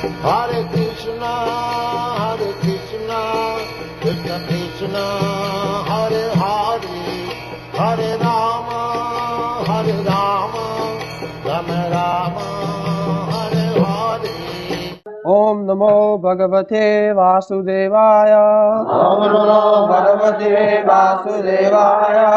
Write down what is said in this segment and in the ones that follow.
Hare Krishna, Krishna Krishna, Hare Hare, Hare Rama, Rama Rama, Hare Hare. Om Namo Bhagavate Vasudevaya. Om Namo Bhagavate Vasudevaya.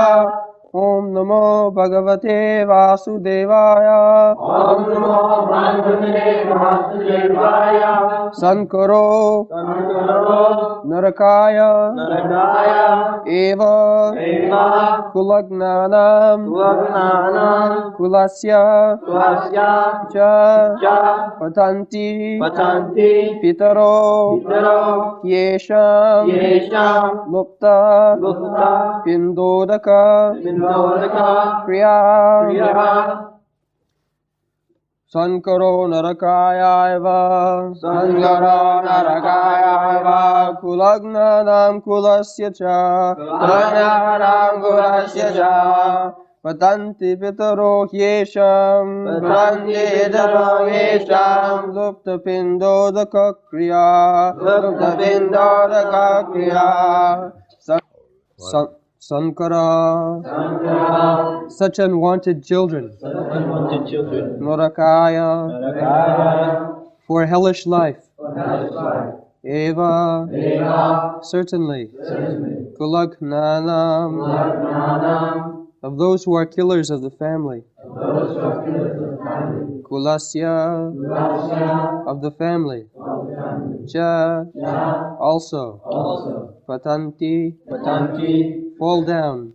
Om Namo Bhagavate Vasudevaya. Om Namo Bhagavate Vasudevaya. Sankaro Narakaya Eva Kulagnanam Kulasya Cha Patanti Pitaro Yesham Lupta Pindodaka Kriya Sankaro Narakaya Eva Kulagnanam Kulasya Cha Patanti Pitaro Yesham Lupta Pindodaka Kriya Sankara, such unwanted children, Narakaya, for hellish life, Eva, certainly, Kulagnanam, of those who are killers of the family, Kulasya, of the family, Cha, also, Patanti, fall down,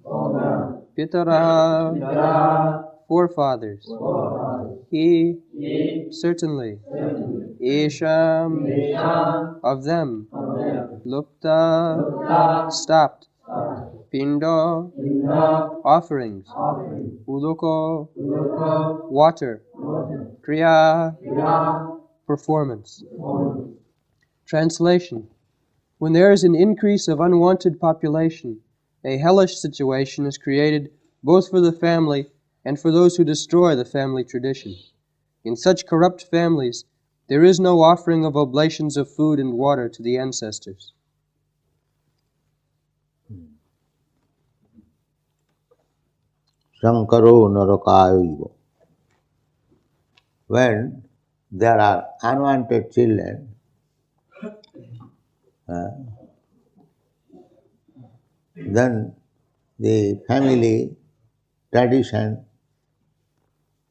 Pitara, forefathers, He, certainly, Esham, of them, Lupta, stopped, Pindo, offerings, Udoko, water, Kriya, performance. Translation: when there is an increase of unwanted population, a hellish situation is created both for the family and for those who destroy the family tradition. In such corrupt families, there is no offering of oblations of food and water to the ancestors. Sankaro Narakaya. When there are unwanted children, then the family tradition,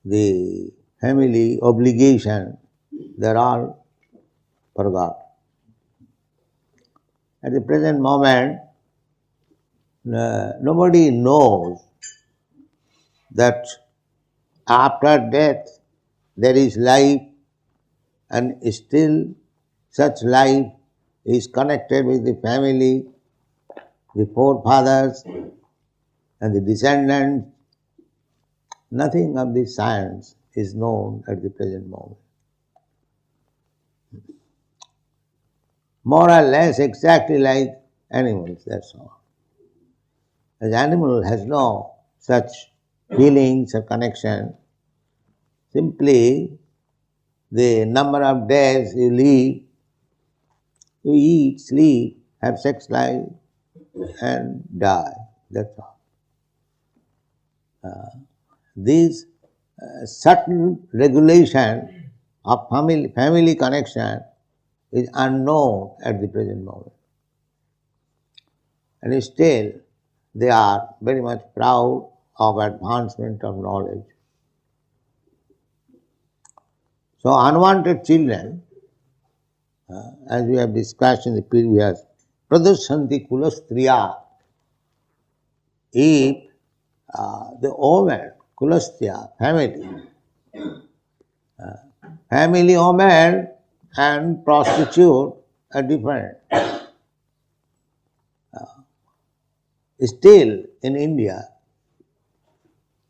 the family obligation, they're all forgot. At the present moment, nobody knows that after death there is life, and still such life is connected with the family, the forefathers and the descendants. Nothing of this science is known at the present moment. More or less exactly like animals, that's all. As animal has no such feelings or connection, simply the number of days you live, you eat, sleep, have sex life and die, that's all. This certain regulation of family connection is unknown at the present moment. And still they are very much proud of advancement of knowledge. So unwanted children, as we have discussed in the previous, pradushanti kulastriya, if the woman, kulastya, family woman and prostitute are different. Still in India,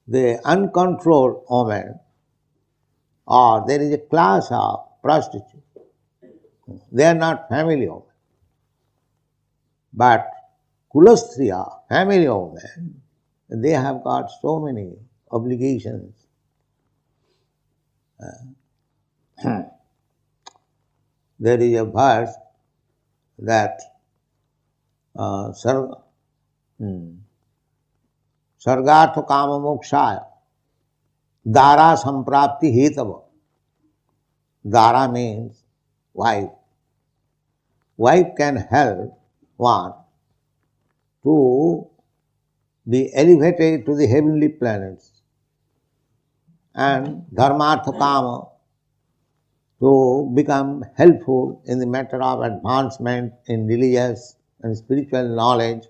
the uncontrolled woman, or there is a class of prostitutes. They are not family women. But kulastriya, family women, they have got so many obligations. there is a verse that sargartha kama mokshaya dara samprapti hetava. Dara means wife. Wife can help one to be elevated to the heavenly planets, and dharmartha kama to become helpful in the matter of advancement in religious and spiritual knowledge,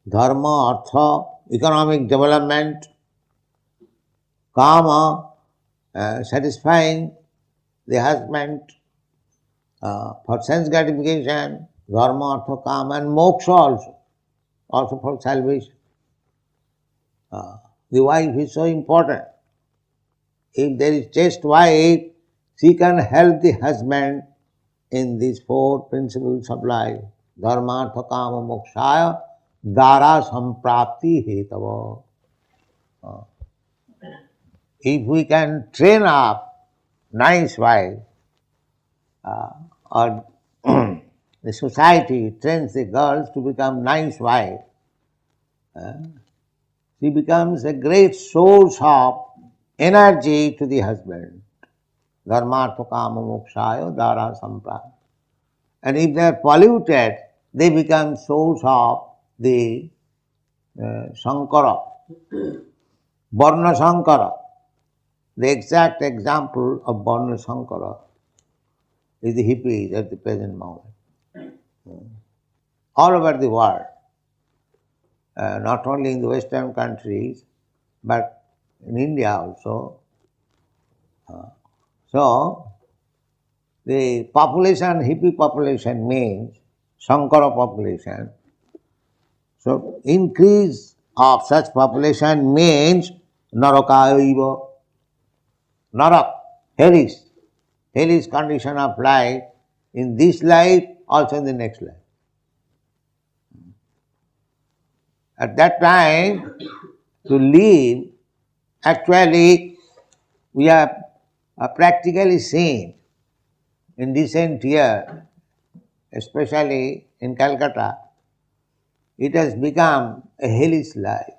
dharma, artha, economic development, kama, satisfying the husband for sense gratification, dharma, artha, kama, and moksha also for salvation. The wife is so important. If there is chaste wife, she can help the husband in these four principles of life. Dharma, artha, kama, mokshaya, dara samprapti hetava. If we can train up nice wife, or the society trains the girls to become nice wife, she becomes a great source of energy to the husband. Dharmartha kama mokshaya dara samprapti. And if they are polluted, they become source of the Sankara, Varna Sankara. The exact example of Varna Sankara is the hippies at the present moment. All over the world, not only in the Western countries, but in India also. So, the population, hippie population means Sankara population. So, increase of such population means narakaiva, narak, hellish condition of life in this life, also in the next life. At that time, to live, actually, we have practically seen in recent year, especially in Calcutta, it has become a hellish life.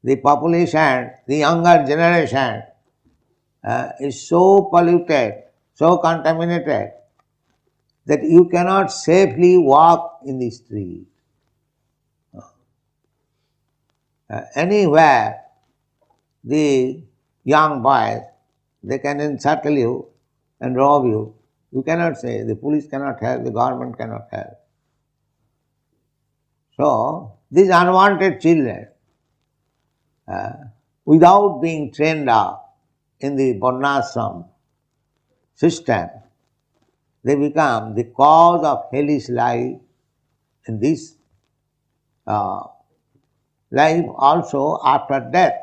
The population, the younger generation is so polluted, so contaminated, that you cannot safely walk in the street. Anywhere, the young boys, they can encircle you and rob you. You cannot say, the police cannot help, the government cannot help. So, these unwanted children, without being trained up in the varnashram system, they become the cause of hellish life in this life also after death.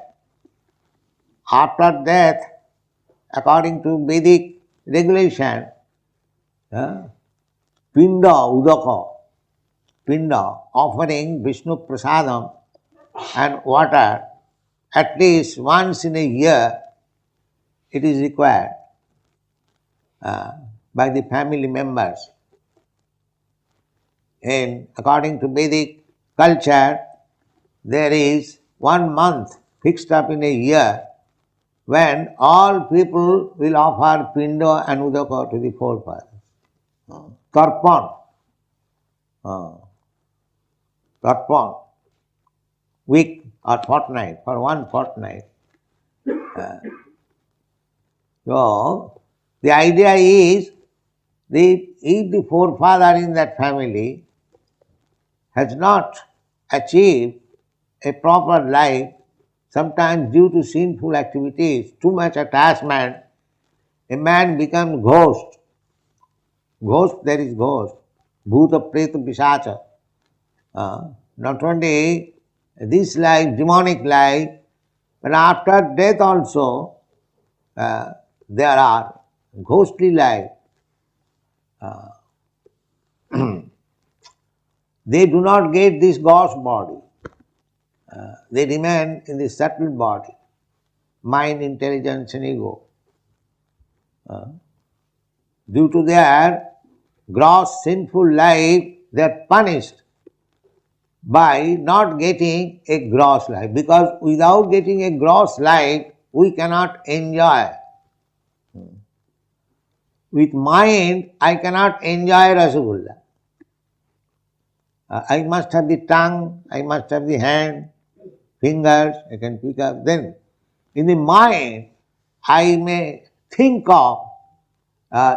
After death, according to Vedic regulation, pinda udaka, pinda, offering Vishnu prasadam and water at least once in a year, it is required by the family members. And according to Vedic culture, there is 1 month fixed up in a year when all people will offer pinda and udaka to the forefathers. Tarpan, week or fortnight, for 1 fortnight. So, the idea is, if the forefather in that family has not achieved a proper life, sometimes due to sinful activities, too much attachment, a man becomes ghost. Ghost, there is ghost. Bhuta, preta, pisacha. Not only this life, demonic life, but after death also, there are ghostly life. They do not get this ghost body. They remain in the subtle body, mind, intelligence and ego. due to their gross sinful life, they are punished by not getting a gross life. Because without getting a gross life, we cannot enjoy. With mind, I cannot enjoy Rasagulla. I must have the tongue, I must have the hand, fingers, I can pick up. Then in the mind, I may think of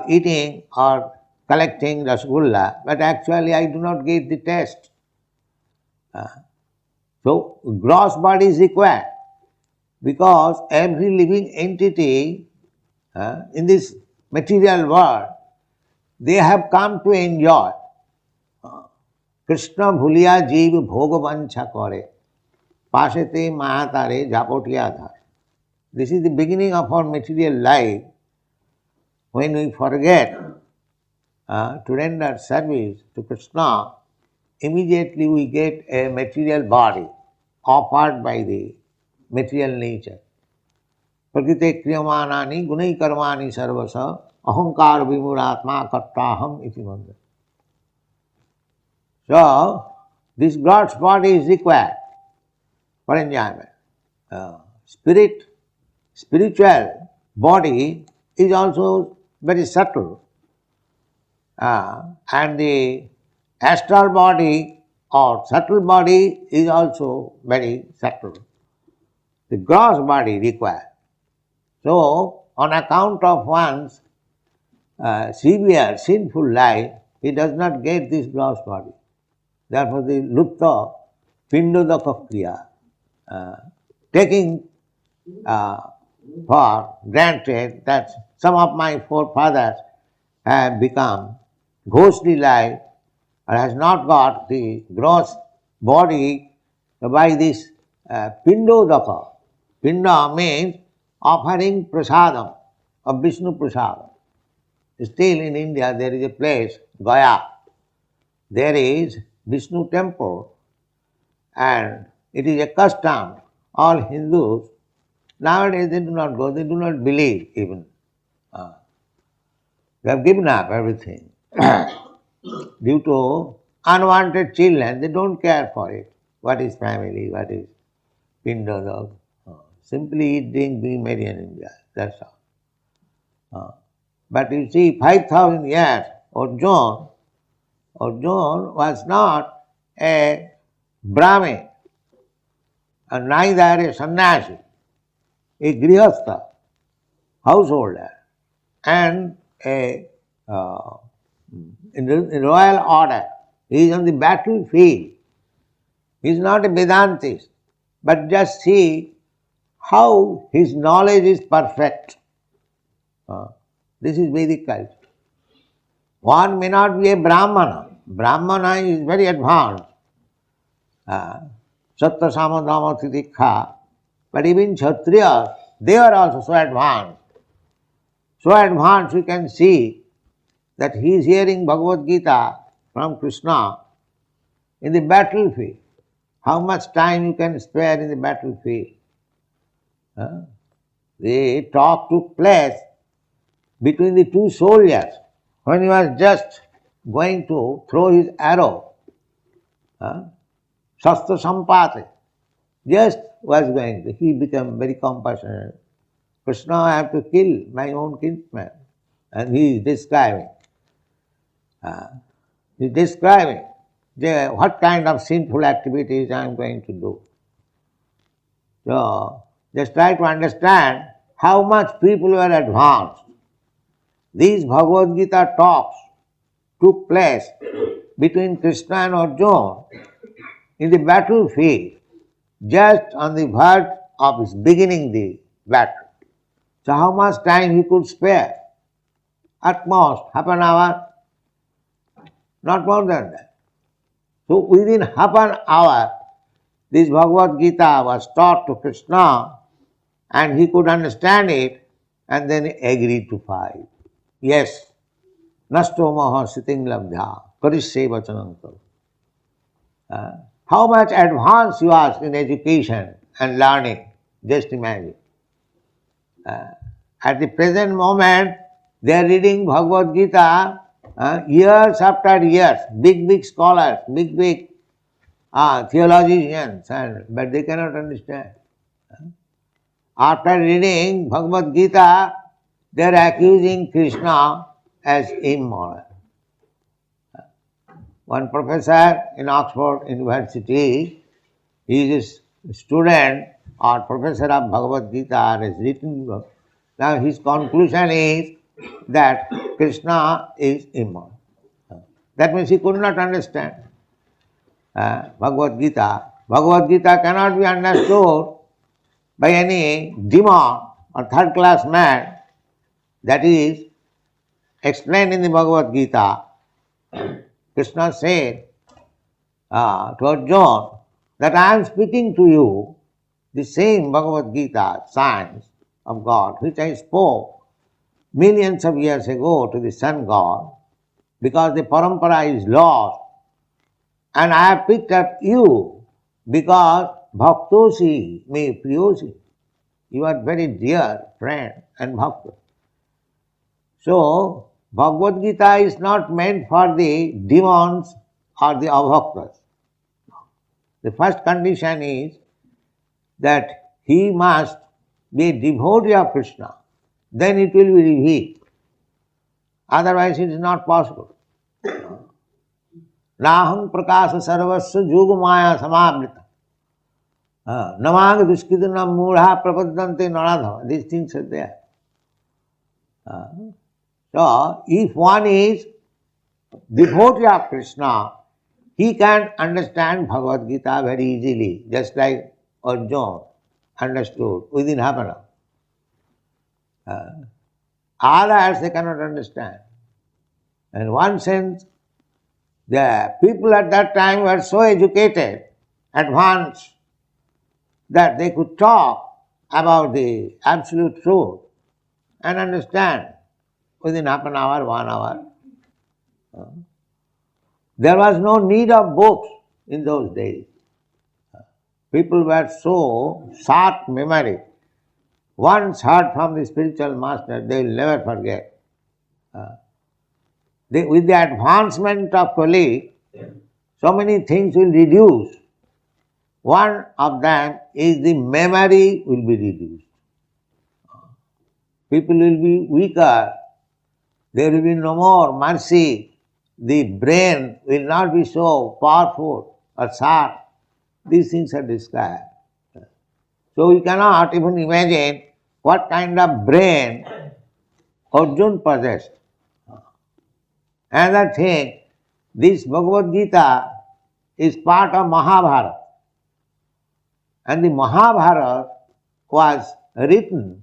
eating or collecting Rasagulla, but actually I do not get the taste. So gross body is required, because every living entity in this material world, they have come to enjoy. Krishna bhuliya jeev bhogavancha kare, pasete mahatare japotiya. This is the beginning of our material life. When we forget to render service to Krishna, immediately we get a material body offered by the material nature. Prakrite kriyamanani gunai karmani sarvasa ahankar vimuratma kartaham iti mandra. So, this God's body is required for enjoyment. Spiritual body is also very subtle, and the astral body or subtle body is also very subtle. The gross body required. So, on account of one's severe sinful life, he does not get this gross body. Therefore, the lupta pindodaka kriya, taking for granted that some of my forefathers have become ghostly life and has not got the gross body by this pindodaka. Pinda means offering prasadam of Vishnu prasadam. Still in India there is a place, Gaya. There is Vishnu temple, and it is a custom. All Hindus, nowadays they do not go, they do not believe even. They have given up everything. Due to unwanted children, they don't care for it. What is family, what is pinda? Simply eat, drink, be merry and enjoy. That's all. But you see, 5,000 years, Arjuna was not a Brahmin, and neither a sannyasi, a grihastha, householder, and in royal order. He is on the battlefield. He is not a Vedantist, but just see how his knowledge is perfect. This is Vedic culture. One may not be a Brahmana. Brahmana is very advanced. Sattva Sama Dhamma Titikha. But even Kshatriyas, they are also so advanced. So advanced you can see that he is hearing Bhagavad-gītā from Krishna in the battlefield. How much time you can spare in the battlefield? The talk took place between the two soldiers when he was just going to throw his arrow. Shastra Sampate, just was going to. He became very compassionate. Krishna, I have to kill my own kinsman. And he is describing. What kind of sinful activities I am going to do. So, just try to understand how much people were advanced. These Bhagavad-gītā talks took place between Krishna and Arjuna in the battlefield, just on the verge of his beginning the battle. So how much time he could spare? At most half an hour, not more than that. So within half an hour, this Bhagavad-gītā was taught to Krishna, and he could understand it, and then he agreed to fight. Yes, nasto maha siting labdhya karishye vachanam. How much advance he was in education and learning, just imagine. At the present moment, They are reading Bhagavad-gītā years after years, big scholars, big theologians, but they cannot understand. After reading Bhagavad-gītā, they are accusing Krishna as immoral. One professor in Oxford University, he is a student or professor of Bhagavad-gītā, has written. Now his conclusion is that Krishna is immoral. That means he could not understand Bhagavad-gītā. Bhagavad-gītā cannot be understood by any demon or third-class man. That is explained in the Bhagavad-gītā. Krishna said to Arjuna that I am speaking to you the same Bhagavad-gītā science of God which I spoke millions of years ago to the sun god, because the parampara is lost, and I have picked up you because bhaktosi me priyosi. You are very dear friend and bhakta. So Bhagavad-gītā is not meant for the demons or the abhaktas. The first condition is that he must be a devotee of Krishna. Then it will be revealed. Otherwise it is not possible. Naham prakasa sarvasya yogamaya samavrita. Namang duskidana mudha prapadante naradha. These things are there. So if one is devotee of Krishna, he can understand Bhagavad-gītā very easily, just like Arjuna understood within half an hour. Others they cannot understand. In one sense, the people at that time were so educated, advanced, that they could talk about the absolute truth and understand within half an hour, 1 hour. There was no need of books in those days. People were so short memory. Once heard from the spiritual master, they will never forget. With the advancement of colleague, so many things will reduce. One of them is the memory will be reduced. People will be weaker. There will be no more mercy. The brain will not be so powerful or sharp. These things are described. So we cannot even imagine what kind of brain Arjuna possessed. Another thing, this Bhagavad-gītā is part of Mahabharata. And the Mahabharata was written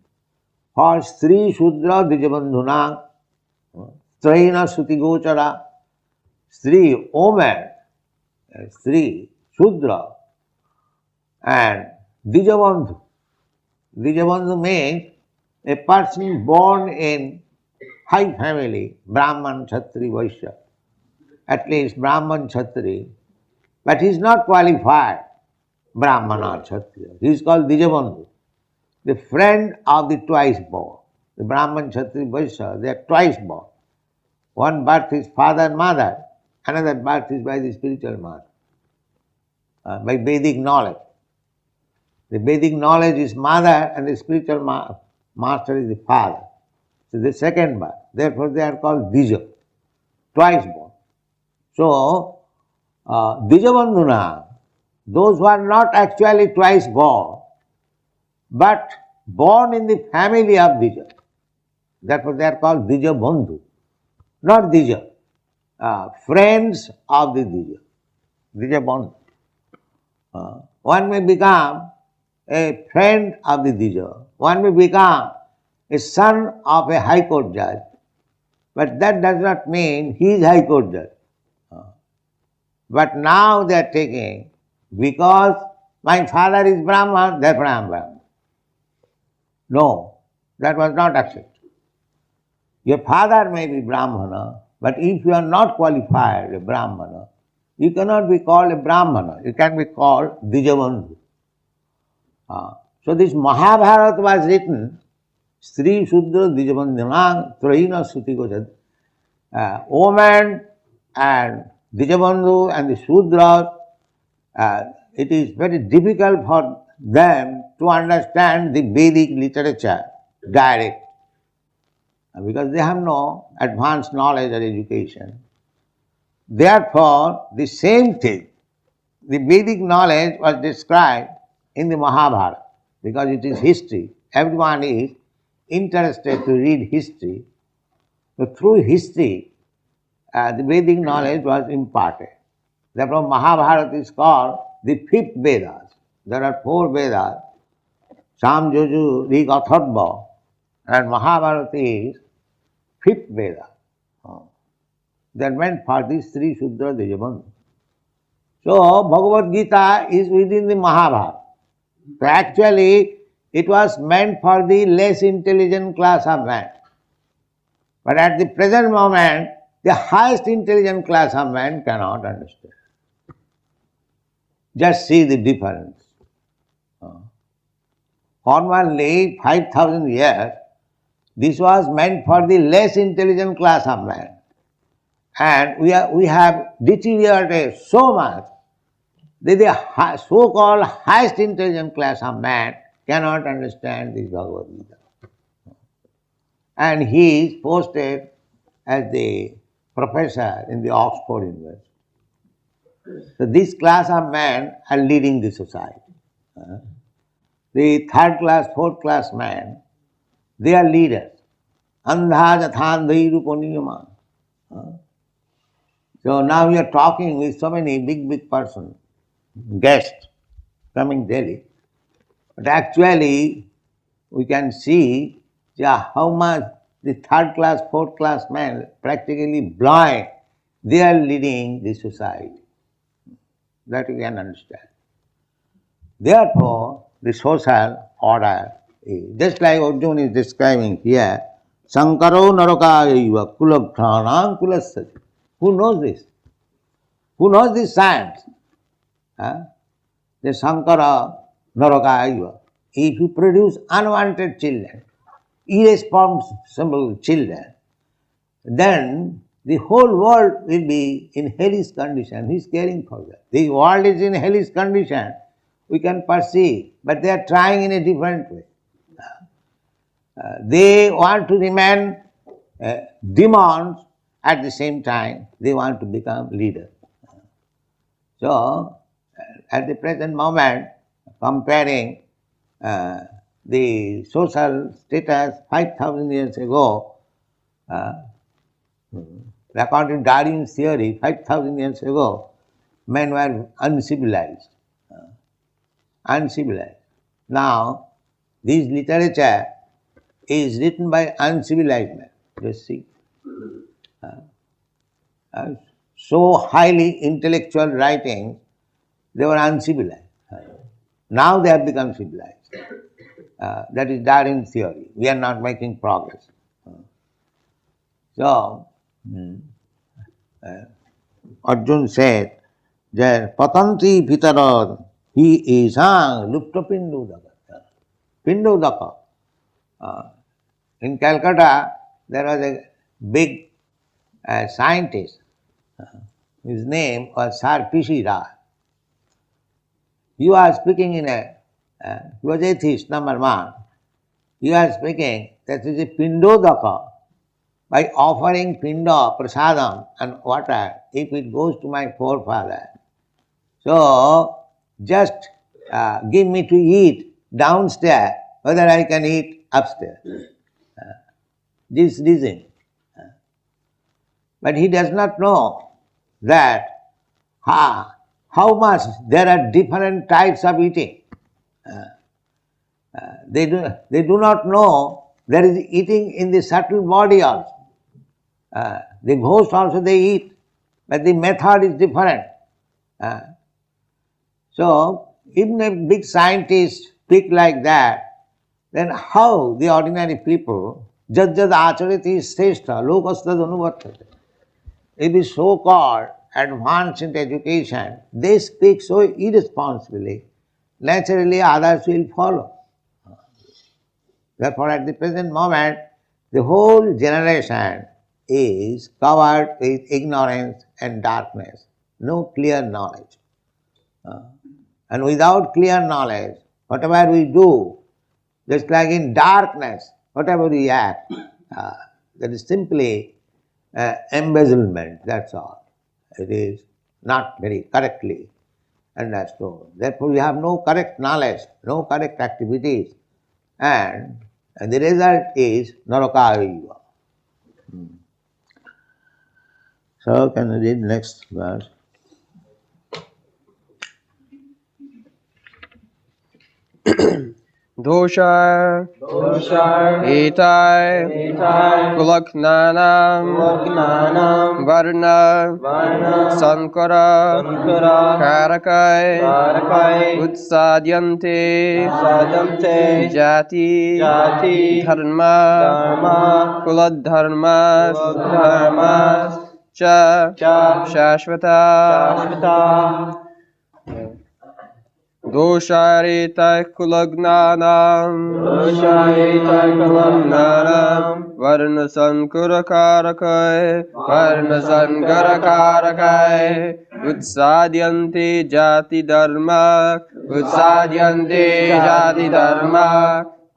for Sri Shudra Dijabandhunang, Straina Sutigochara, Sri Omer, Sri Shudra, and Dijabandhu. Dijabandhu means a person born in high family, Brahman, Kshatri, Vaishya, at least Brahman, Kshatri, but he is not qualified Brahman or Kshatriya. He is called Dijabandhu, the friend of the twice born. The Brahman, Kshatri, Vaishya, they are twice born. One birth is father and mother, another birth is by the spiritual mother, by Vedic knowledge. The Vedic knowledge is mother and the spiritual master is the father. So the second birth. Therefore they are called Dija, twice born. So Dijabandhuna, those who are not actually twice born, but born in the family of Dija. Therefore they are called Dija Bandhu, not Dija. Friends of the Dija, Dija Bandhu. One may become a friend of the Dija. One may become a son of a high court judge, but that does not mean he is high court judge. But now they are taking, because my father is Brahman, therefore I am Brahman. No, that was not accepted. Your father may be Brahmana, but if you are not qualified a Brahmana, you cannot be called a Brahmana. You can be called Dijabandhu. So this Mahabharata was written Sri Shudra Dijabandhanang Trahina Suti Gojad. Woman and Dijabandhu and the Shudras, it is very difficult for them to understand the Vedic literature direct, because they have no advanced knowledge or education. Therefore, the same thing, the Vedic knowledge was described in the Mahabharata, because it is history. Everyone is interested to read history. So through history, the Vedic knowledge was imparted. Therefore, Mahabharata is called the fifth Vedas. There are four Vedas, Sam, Juju, Rig, Atharva, and Mahabharata is fifth Veda. That meant for these three Shudra Dijabandhu. So, Bhagavad-gītā is within the Mahabharata. So actually, it was meant for the less intelligent class of man. But at the present moment, the highest intelligent class of man cannot understand. Just see the difference. Formerly, 5,000 years, this was meant for the less intelligent class of man. And we have deteriorated so much that the so-called highest intelligent class of man cannot understand this Bhagavad-gītā. And he is posted as the professor in the Oxford University. So this class of men are leading the society. The third class, fourth class men, they are leaders. Andha jathandhai ruponiyama. So now we are talking with so many big persons, guests coming daily. But actually, we can see how much the third class, fourth class men, practically blind, they are leading the society. That we can understand. Therefore, the social order is, just like Arjuna is describing here, Sankaro Narakayaiva Kulabdhanam Kulasati. Who knows this? Who knows this science? The Sankara Narakayaiva. If you produce unwanted children, irresponsible children, then the whole world will be in hellish condition. Who is caring for that? The world is in hellish condition. We can perceive, but they are trying in a different way. They want to remain demons, at the same time they want to become leaders. So, at the present moment, comparing the social status 5,000 years ago, according to Darwin's theory, 5,000 years ago, men were uncivilized. Now, this literature is written by uncivilized men. Just see. So highly intellectual writings, they were uncivilized. Now they have become civilized. That is Darwin's theory. We are not making progress. So, Arjuna said that Patanti Pitarad he is Lupta Pindodaka. Pindodaka. In Calcutta, there was a big scientist. His name was Sir P.C. Rao. He was speaking he was atheist, number one. He was speaking that is a Pindodaka. By offering Pinda, Prasadam and water, if it goes to my forefather, so just give me to eat downstairs, whether I can eat upstairs. This reason. But he does not know that how much there are different types of eating. They do not know there is eating in the subtle body also. The ghost also they eat, but the method is different. So, even a big scientist speak like that, then how the ordinary people, jad acharati sreshta, lokastad anuvartate. If the so-called advanced in education, they speak so irresponsibly, naturally others will follow. Therefore, at the present moment, the whole generation is covered with ignorance and darkness, no clear knowledge. And without clear knowledge, whatever we do, just like in darkness, whatever we act, that is simply embezzlement, that's all. It is not very correctly understood. Therefore, we have no correct knowledge, no correct activities, and the result is narakaiva. So, can you read next verse? Dosha Etai Kulaknanam Varna Sankara Karakai Utsadyante Jati Dharma Kuladharma Cha Shashvata Dosharita Kulagnanam Varna Sankara Karakai Utsadyanti Jati Dharma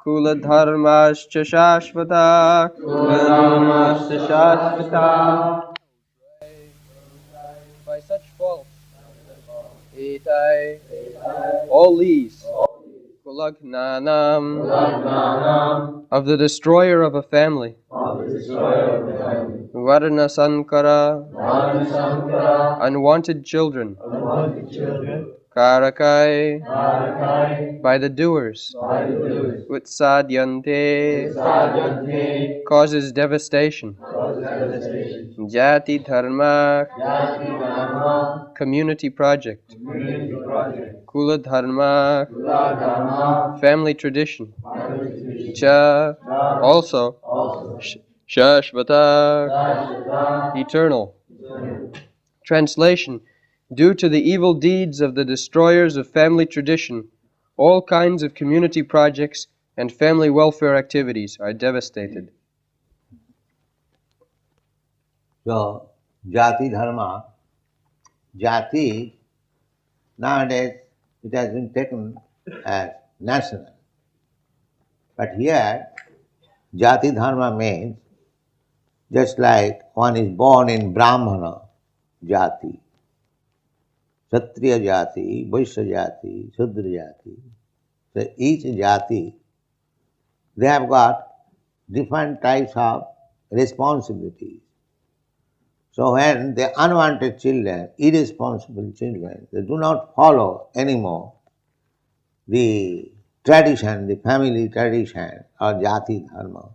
Kula Dharmascha Shashvata By such faults all these Kulagnanam of the destroyer of a family, Varna Sankara unwanted children, Karakai by the doers, Utsadyante causes devastation, Jati Dharma community project, Kula Dharma family tradition, Cha also Shashvata eternal. Translation: due to the evil deeds of the destroyers of family tradition, all kinds of community projects and family welfare activities are devastated. So, Jati Dharma, Jati, nowadays it has been taken as national. But here, Jati Dharma means just like one is born in Brahmana Jati, Kshatriya Jati, Vaishya Jati, Shudra Jati. So each Jati, they have got different types of responsibilities. So when the unwanted children, irresponsible children, they do not follow anymore the tradition, the family tradition or Jati Dharma.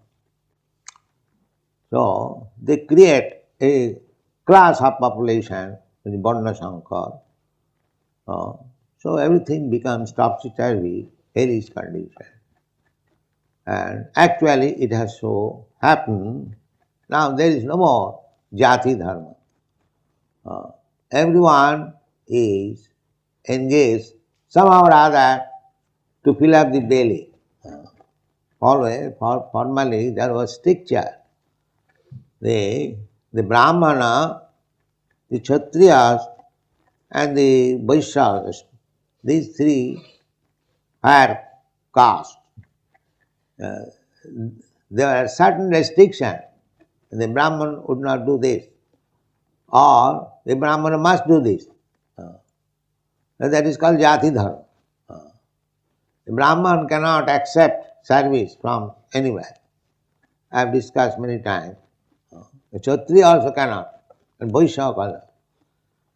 So they create a class of population, the Varna Sankar. So everything becomes topsy-turvy, hellish condition. And actually it has so happened, now there is no more Jati Dharma. Everyone is engaged somehow or other to fill up the belly. Formally there was stricture. The Brahmana, the Kshatriyas and the Vaishyas, these three are caste. There are certain restrictions. The Brahman would not do this, or the Brahmana must do this. That is called Jati Dharma. The Brahman cannot accept service from anywhere. I have discussed many times. The Kshatriya also cannot, and Vaishya also.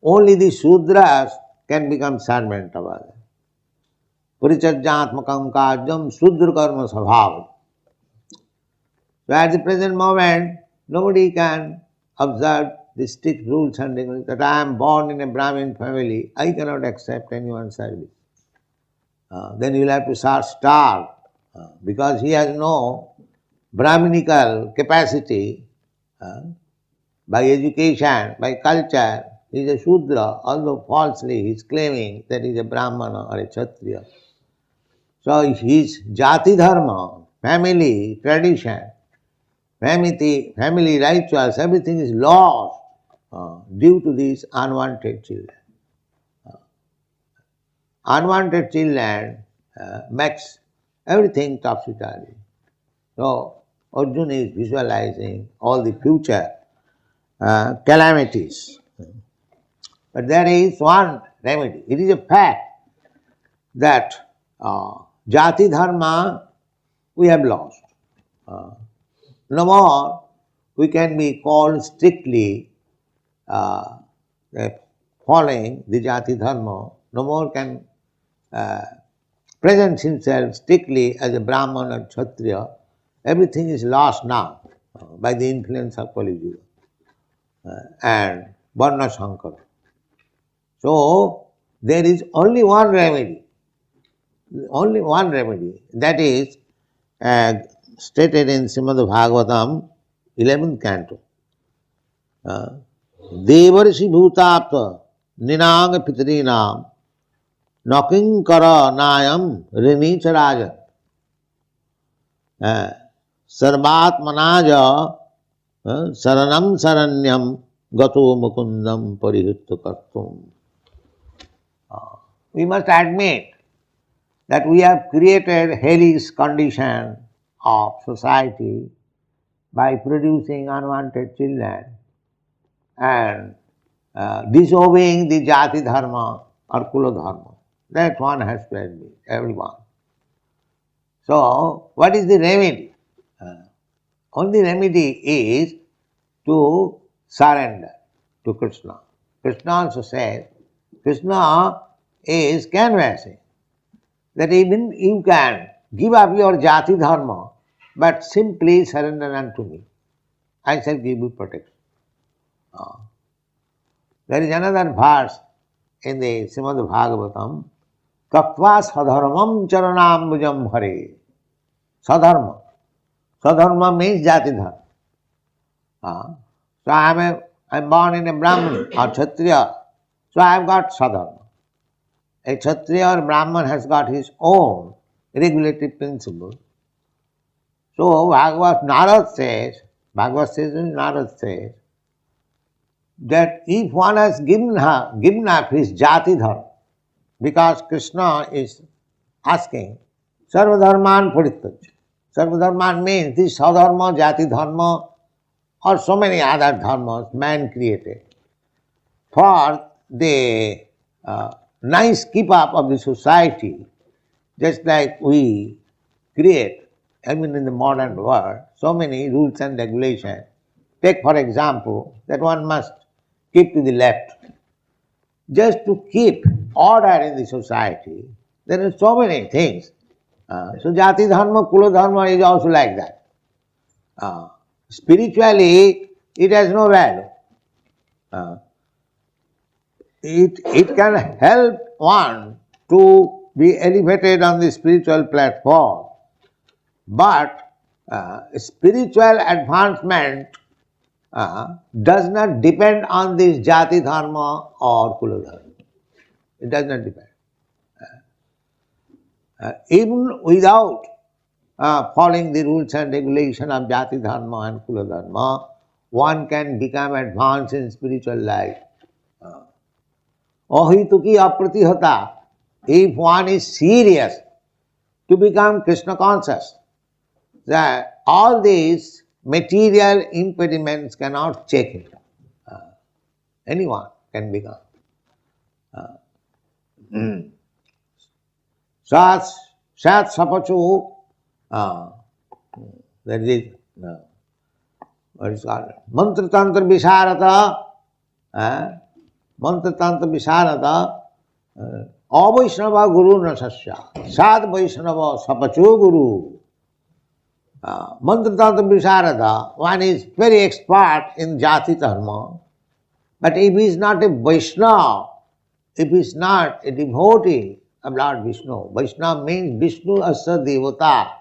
Only the Shudras can become servant of others. Parichajyatmakam kajyam Shudra karma sabhav. So at the present moment, nobody can observe the strict rules and regulations that I am born in a Brahmin family, I cannot accept anyone's service. Then you will have to starve because he has no Brahminical capacity. By education, by culture, he is a Shudra, although falsely he is claiming that he is a Brahmana or a Kshatriya. So his Jati Dharma family tradition, family rituals, everything is lost due to these unwanted children. Unwanted children makes everything topsy-turvy. So Arjuna is visualizing all the future calamities. But there is one remedy. It is a fact that jati dharma we have lost. No more we can be called strictly following the jati dharma. No more can present himself strictly as a Brahman or Kshatriya. Everything is lost now by the influence of Kali Yuga and Varna Shankara. So there is only one remedy. That is stated in Srimad Bhagavatam, 11th canto. Devarshi bhutapta ninang pitrinam nakinkara nayam rinicharaja sarvatmanaja saranam saranyam gato mukundam parihittu kartum. We must admit that we have created hellish condition of society by producing unwanted children and disobeying the jati dharma or kula dharma. That one has to admit, everyone. So, what is the remedy? Only remedy is to surrender to Krishna. Krishna also says, Krishna is canvassing that even you can give up your jati dharma, but simply surrender unto me. I shall give you protection. There is another verse in the Srimad Bhagavatam, Tattva sadharmam charanambujam hare. Sadharma. Sadharma means jati dharma. So I am born in a Brahman or Kshatriya, so I have got sadharma. A Kshatriya or Brahman has got his own regulative principle. So Narad says that if one has given up his jati dharma, because Krishna is asking, Sarva dharman parityajya. Sarva dharman means this sadharma, jati dharma, or so many other dharmas man created for the nice keep up of the society, just like we create, even in the modern world, so many rules and regulations. Take for example that one must keep to the left. Just to keep order in the society, there are so many things. So jati dharma, kula dharma is also like that. Spiritually, it has no value. It can help one to be elevated on the spiritual platform, but spiritual advancement does not depend on this jati dharma or kula dharma. It does not depend. Even without following the rules and regulation of jati dharma and kula dharma, one can become advanced in spiritual life. Ahituki apratihata. If one is serious to become Krishna conscious, that all these material impediments cannot check him. Anyone can become. Sat sapachu, that is, what is called? Mantra tantra visharata, mantra tantra visharata, avaishnava guru nasasya, sad vaishnava sapachu guru. Mantra tantra visharada, one is very expert in jati dharma, but if he is not a Vaishnava, if he is not a devotee of Lord Vishnu, Vaishnava means Vishnu Asa Devata,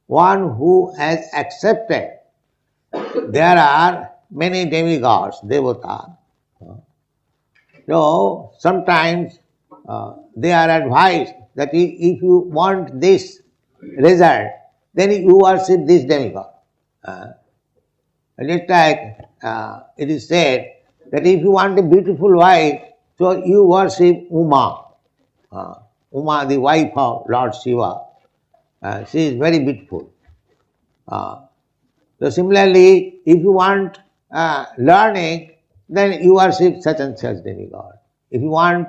one who has accepted. There are many demigods, Devata. So sometimes they are advised that if you want this result, then you worship this demigod. Just like it is said that if you want a beautiful wife, so you worship Uma. Uma, the wife of Lord Shiva. She is very beautiful. So similarly, if you want learning, then you worship such and such demigod. If you want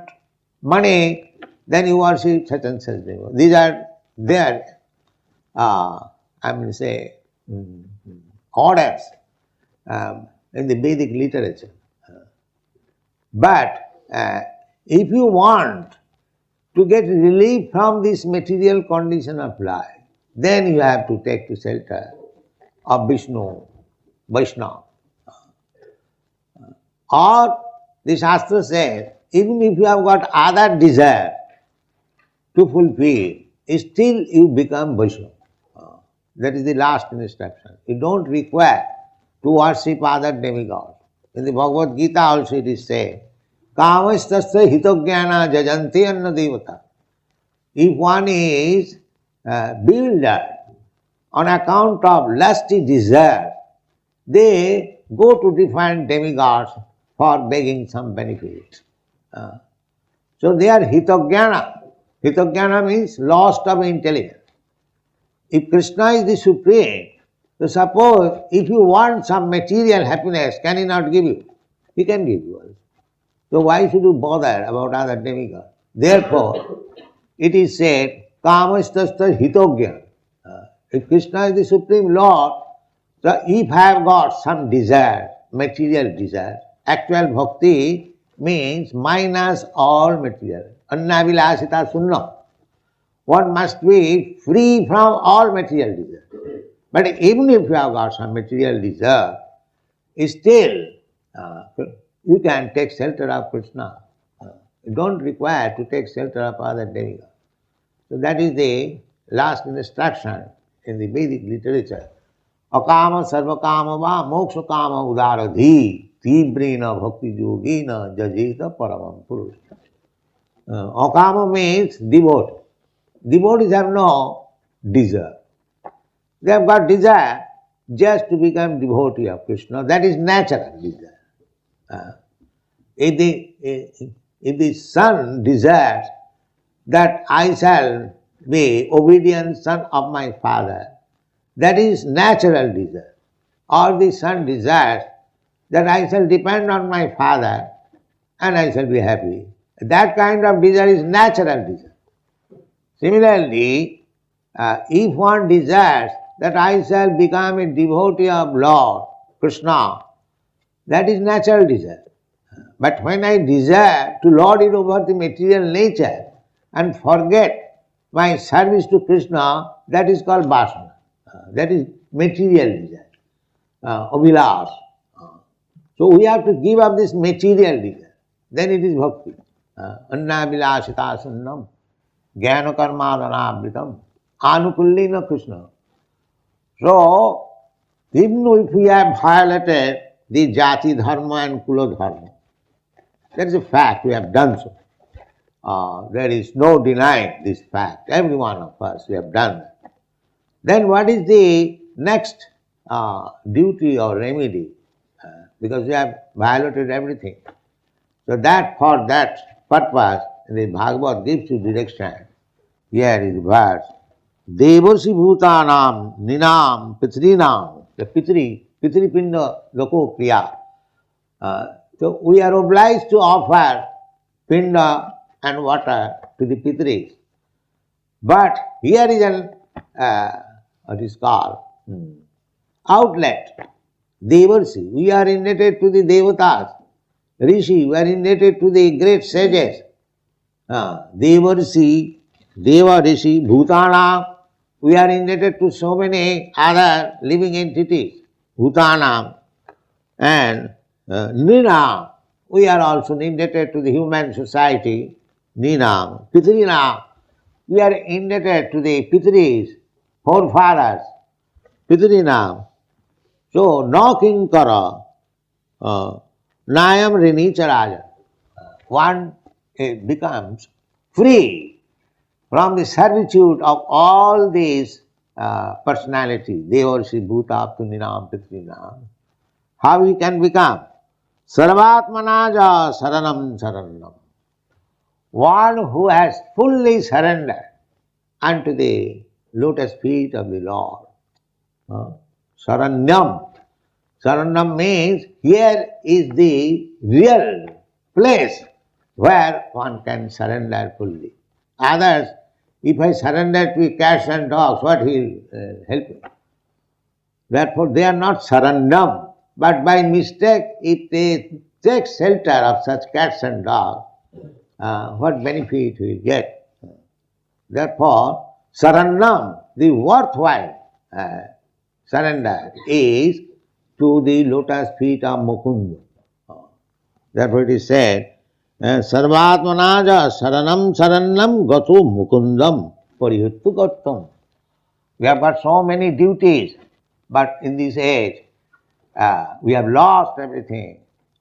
money, then you worship such and such demigod. These are their, orders in the Vedic literature. But if you want to get relief from this material condition of life, then you have to take to shelter of Vishnu, Vaishnava. Or the Shastra says, even if you have got other desire to fulfill, still you become Vaishnava. That is the last instruction. You don't require to worship other demigods. In the Bhagavad-gītā also it is said, Kāmastasya hitogyāna jajanti anna devata. If one is bewildered on account of lusty desire, they go to different demigods for begging some benefit. So they are hitogyāna. Hitogyāna means lost of intelligence. If Krishna is the Supreme, so suppose if you want some material happiness, can he not give you? He can give you also. So why should you bother about other demigods? Therefore, it is said, Kāmastasya hitogya. If Krishna is the Supreme Lord, so if I have got some desire, material desire, actual bhakti means minus all material. Annavilasita sunnam. One must be free from all material desire. But even if you have got some material desire, still you can take shelter of Krishna. You don't require to take shelter of other demigods. So that is the last instruction in the Vedic literature. Akama sarvakama va moksha kama udaradhi tibrina bhakti yogina jajita paramam purush. Akama means devotee. Devotees have no desire. They have got desire just to become devotee of Krishna. That is natural desire. If the son desires that I shall be obedient son of my father, that is natural desire. Or the son desires that I shall depend on my father and I shall be happy. That kind of desire is natural desire. Similarly, if one desires that I shall become a devotee of Lord Krishna, that is natural desire. But when I desire to lord it over the material nature and forget my service to Krishna, that is called vasana. That is material desire, abhilash. So we have to give up this material desire. Then it is bhakti. Anna vilasita sunnam. Jnana karmadhanavritam anukullina Krishna. So, even if we have violated the jati dharma and kula dharma, that is a fact, we have done so. There is no denying this fact. Every one of us, we have done that. Then what is the next duty or remedy? Because we have violated everything. So that for that purpose, the Bhagavad gives you direction. Here is the verse. Devarsi bhutanam ninam pitrinam. The pitri pinda loko kriya. So we are obliged to offer pinda and water to the pitris. But here is an what is called outlet. Devarsi. We are indebted to the devatas. Rishi. We are indebted to the great sages. Devarsi, Deva Rishi, Bhutanam, we are indebted to so many other living entities, Bhutanam, and Ninam, we are also indebted to the human society, Ninam, Pitrinam, we are indebted to the Pitris, forefathers, Pitrinam. So, no kinkara, nayam rinicaraja, one becomes free from the servitude of all these personality, Devarshi Bhutaptu Ninam Pitrinam, how he can become Sarvatmanaja Saranam Saranam, one who has fully surrendered unto the lotus feet of the Lord. Saranyam. Saranyam means here is the real place where one can surrender fully. Others, if I surrender to cats and dogs, what will help me? Therefore, they are not saranyam. But by mistake, if they take shelter of such cats and dogs, what benefit will get? Therefore, saranyam, the worthwhile surrender is to the lotus feet of Mukunda. Therefore it is said, Sarvatmanaja saranam sarannam gato mukundam pariyuttu gattam. We have got so many duties, but in this age, we have lost everything.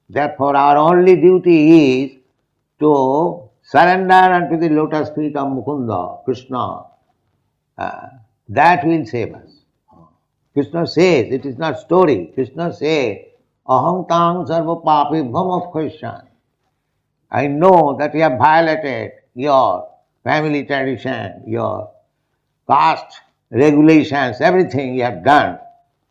Therefore our only duty is to surrender unto the lotus feet of Mukunda, Krishna. That will save us. Krishna says, it is not story. Krishna says, aham tang sarva papi bham of question. I know that you have violated your family tradition, your caste regulations, everything you have done,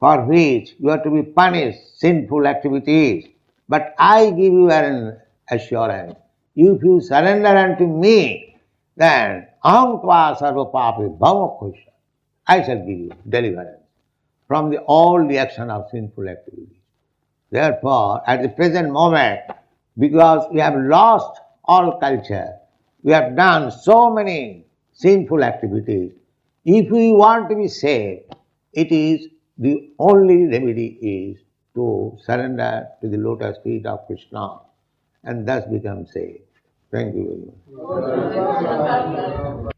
for which you are to be punished, sinful activities. But I give you an assurance. If you surrender unto me, then aham tva sarva papi bham of question. I shall give you deliverance from all the action of sinful activities. Therefore, at the present moment, because we have lost all culture, we have done so many sinful activities, if we want to be saved, it is the only remedy is to surrender to the lotus feet of Krishna and thus become saved. Thank you very much.